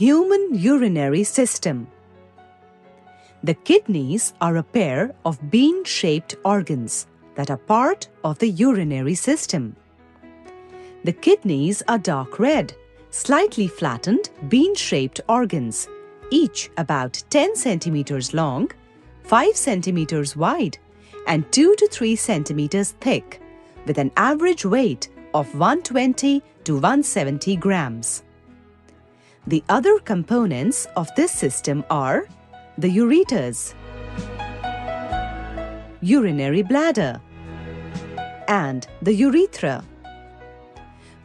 Human urinary system. The kidneys are a pair of bean-shaped organs that are part of the urinary system. The kidneys are dark red, slightly flattened, bean-shaped organs, each about 10 centimeters long, 5 centimeters wide, and 2 to 3 centimeters thick, with an average weight of 120 to 170 grams. The other components of this system are the ureters, urinary bladder, and the urethra.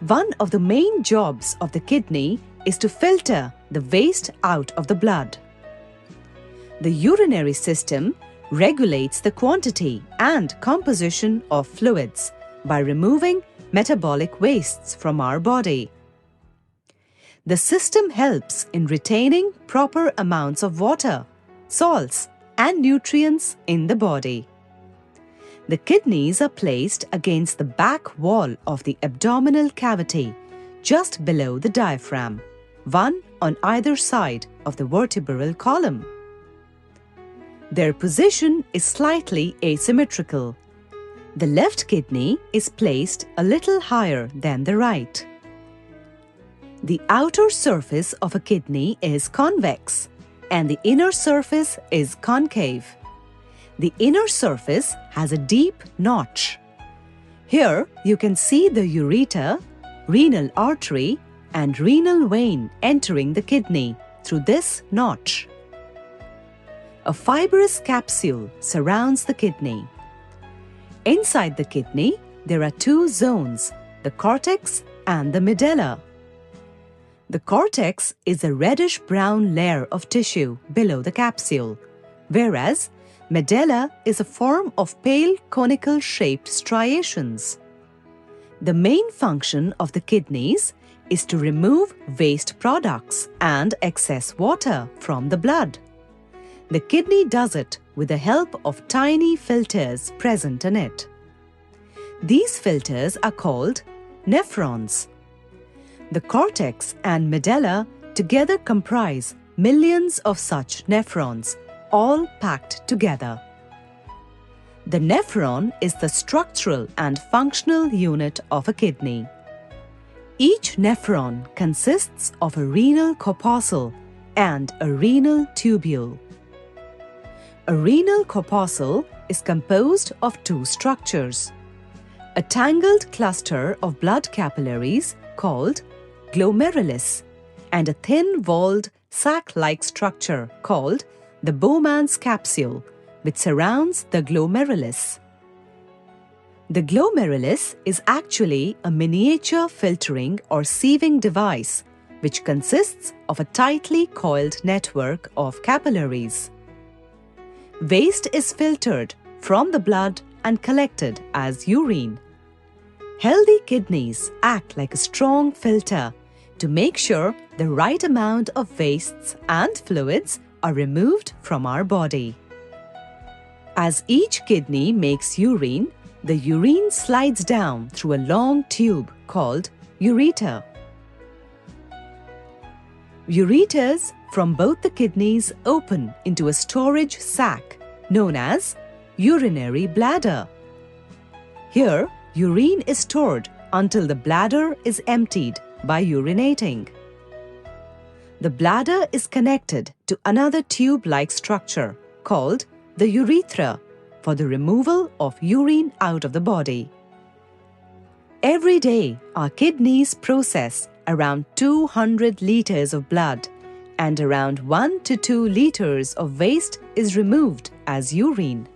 One of the main jobs of the kidney is to filter the waste out of the blood. The urinary system regulates the quantity and composition of fluids by removing metabolic wastes from our body. The system helps in retaining proper amounts of water, salts, and nutrients in the body. The kidneys are placed against the back wall of the abdominal cavity, just below the diaphragm, one on either side of the vertebral column. Their position is slightly asymmetrical. The left kidney is placed a little higher than the right. The outer surface of a kidney is convex, and the inner surface is concave. The inner surface has a deep notch. Here you can see the ureter, renal artery, and renal vein entering the kidney through this notch. A fibrous capsule surrounds the kidney. Inside the kidney, there are two zones, the cortex and the medulla. The cortex is a reddish-brown layer of tissue below the capsule, whereas medulla is a form of pale conical-shaped striations. The main function of the kidneys is to remove waste products and excess water from the blood. The kidney does it with the help of tiny filters present in it. These filters are called nephrons. The cortex and medulla together comprise millions of such nephrons, all packed together. The nephron is the structural and functional unit of a kidney. Each nephron consists of a renal corpuscle and a renal tubule. A renal corpuscle is composed of two structures: a tangled cluster of blood capillaries called glomerulus and a thin-walled sac-like structure called the Bowman's capsule, which surrounds the glomerulus. The glomerulus is actually a miniature filtering or sieving device which consists of a tightly coiled network of capillaries. Waste is filtered from the blood and collected as urine. Healthy kidneys act like a strong filter to make sure the right amount of wastes and fluids are removed from our body. As each kidney makes urine, the urine slides down through a long tube called ureter. Ureters from both the kidneys open into a storage sac known as urinary bladder. Here, urine is stored until the bladder is emptied by urinating. The bladder is connected to another tube-like structure called the urethra for the removal of urine out of the body. Every day, our kidneys process around 200 liters of blood, and around 1 to 2 liters of waste is removed as urine.